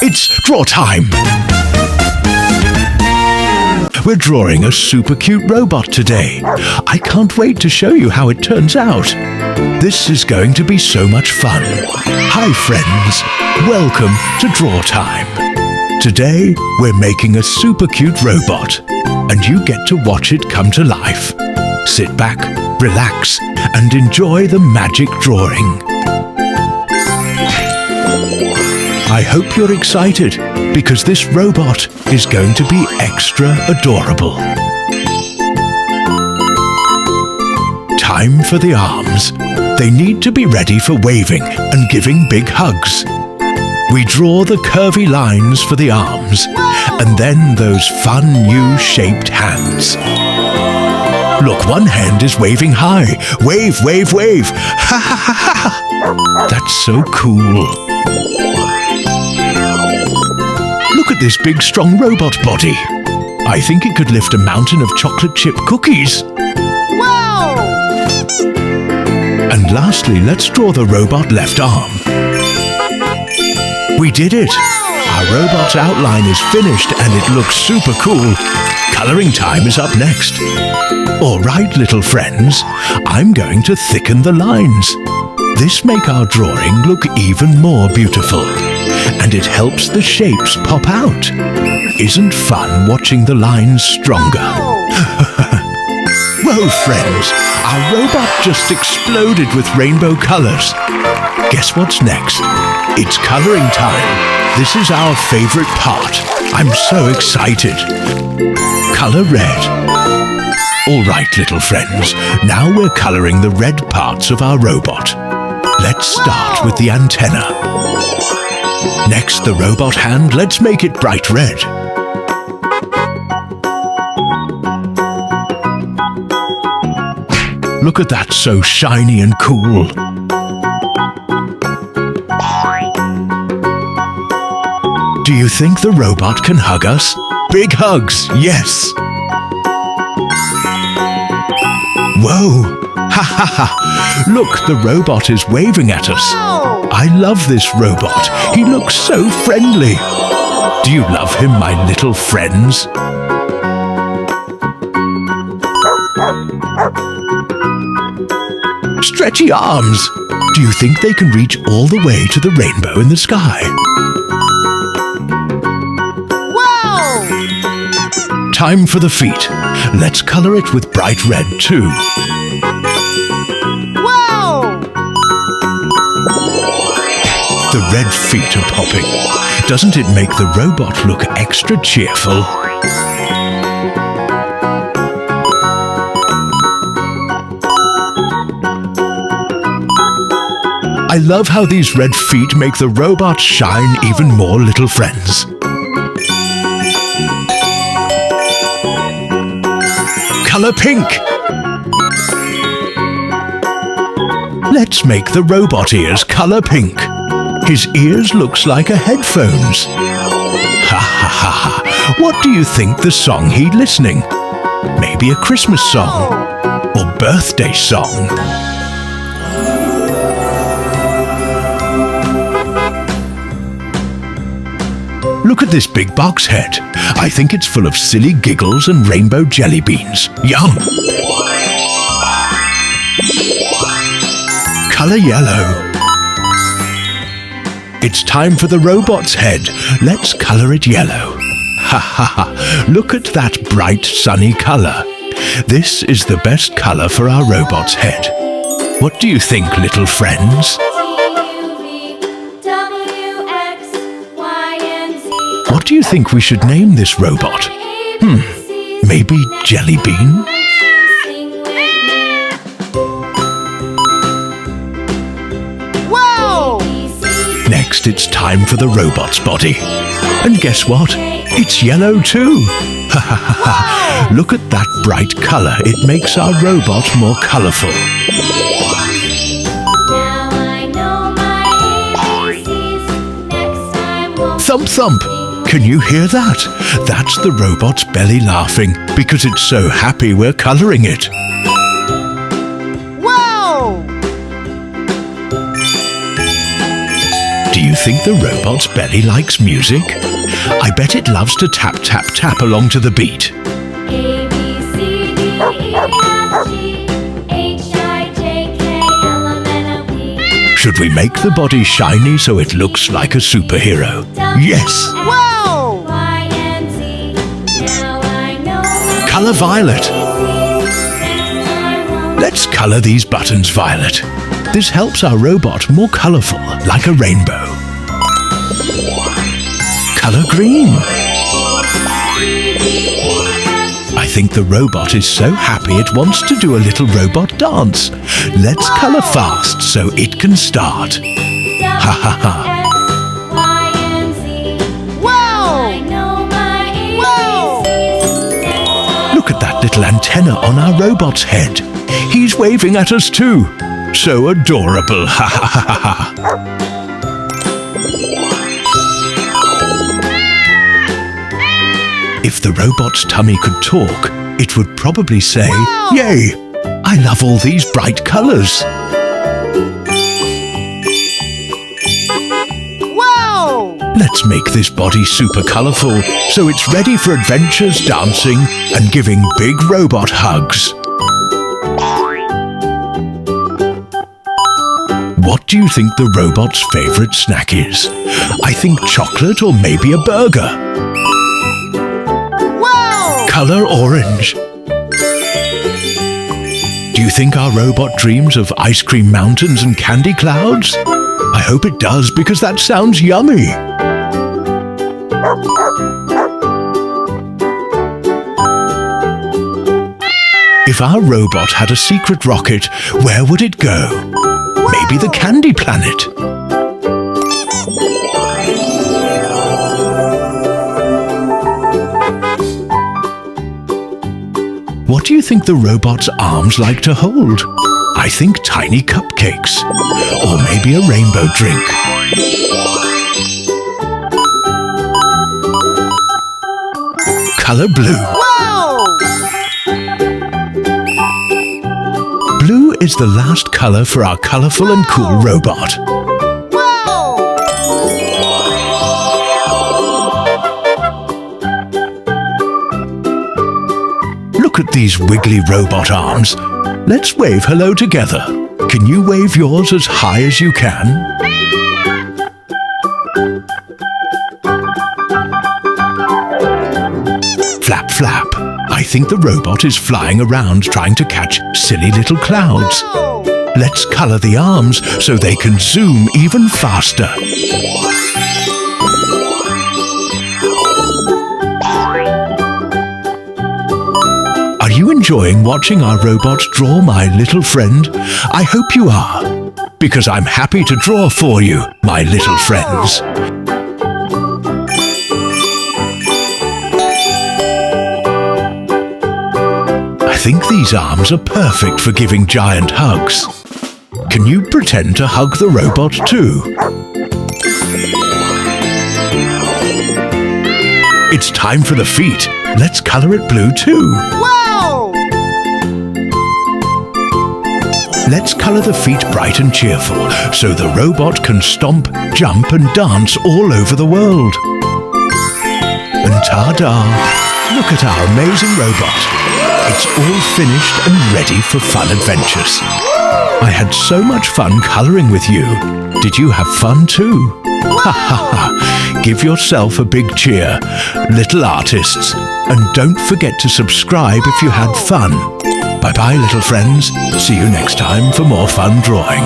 It's draw time! We're drawing a super cute robot today. I can't wait to show you how it turns out. This is going to be so much fun. Hi friends, welcome to Draw Time. Today we're making a super cute robot and you get to watch it come to life. Sit back, relax and enjoy the magic drawing. I hope you're excited because this robot is going to be extra adorable. Time for the arms. They need to be ready for waving and giving big hugs. We draw the curvy lines for the arms and then those fun U-shaped hands. Look, one hand is waving high. Wave, wave, wave. Ha ha ha ha. That's so cool. Look at this big, strong robot body. I think it could lift a mountain of chocolate chip cookies. Wow! And lastly, let's draw the robot left arm. We did it! Our robot's outline is finished and it looks super cool. Coloring time is up next. All right, little friends, I'm going to thicken the lines. This makes our drawing look even more beautiful. And it helps the shapes pop out. Isn't fun watching the lines stronger? Whoa, friends! Our robot just exploded with rainbow colors. Guess what's next? It's coloring time. This is our favorite part. I'm so excited. Color red. All right, little friends. Now we're coloring the red parts of our robot. Let's start with the antenna. Next, the robot hand, let's make it bright red. Look at that, so shiny and cool. Do you think the robot can hug us? Big hugs, yes! Whoa! Ha ha ha! Look, the robot is waving at us. I love this robot. He looks so friendly. Do you love him, my little friends? Stretchy arms. Do you think they can reach all the way to the rainbow in the sky? Wow! Time for the feet. Let's color it with bright red too. The red feet are popping. Doesn't it make the robot look extra cheerful? I love how these red feet make the robot shine even more, little friends. Color pink. Let's make the robot ears color pink. His ears looks like a headphones. Ha ha ha ha. What do you think the song he's listening? Maybe a Christmas song or birthday song. Look at this big box head. I think it's full of silly giggles and rainbow jelly beans. Yum! Color yellow. It's time for the robot's head. Let's color it yellow. Ha ha ha. Look at that bright sunny color. This is the best color for our robot's head. What do you think, little friends? What do you think we should name this robot? Maybe Jelly Bean? Next, it's time for the robot's body. And guess what? It's yellow too. Ha ha ha ha. Look at that bright color. It makes our robot more colorful. Thump thump. Can you hear that? That's the robot's belly laughing because it's so happy we're coloring it. you think the robot's belly likes music? I bet it loves to tap, tap, tap along to the beat. A, B, C, D, E, F, G, H, I, J, K, L, M, N, O, P. Should we make the body shiny so it looks like a superhero? Yes! Wow! Y, and Z. Now I know. Color violet. Let's color these buttons violet. This helps our robot more colorful, like a rainbow. Color green. I think the robot is so happy it wants to do a little robot dance. Let's color fast so it can start. Ha ha ha. Wow! Wow! Look at that little antenna on our robot's head. He's waving at us too. So adorable. Ha ha ha ha. If the robot's tummy could talk, it would probably say, Wow! "Yay! I love all these bright colors." Wow! Let's make this body super colorful so it's ready for adventures, dancing, and giving big robot hugs. What do you think the robot's favorite snack is? I think chocolate or maybe a burger. Wow! Color orange. Do you think our robot dreams of ice cream mountains and candy clouds? I hope it does because that sounds yummy. If our robot had a secret rocket, where would it go? Maybe the Candy Planet. What do you think the robot's arms like to hold? I think tiny cupcakes. Or maybe a rainbow drink. Color blue. Wow! Blue is the last color for our colorful and cool robot. Wow! Look at these wiggly robot arms. Let's wave hello together. Can you wave yours as high as you can? Flap, flap. I think the robot is flying around trying to catch silly little clouds. Wow! Let's color the arms so they can zoom even faster. Are you enjoying watching our robot draw my little friend? I hope you are, because I'm happy to draw for you, my little friends. I think these arms are perfect for giving giant hugs. Can you pretend to hug the robot too? It's time for the feet. Let's color it blue too. Wow! Let's color the feet bright and cheerful so the robot can stomp, jump and dance all over the world. And ta-da! Look at our amazing robot. It's all finished and ready for fun adventures. I had so much fun coloring with you. Did you have fun too? Ha ha ha! Give yourself a big cheer, little artists. And don't forget to subscribe if you had fun. Bye-bye, little friends. See you next time for more fun drawing.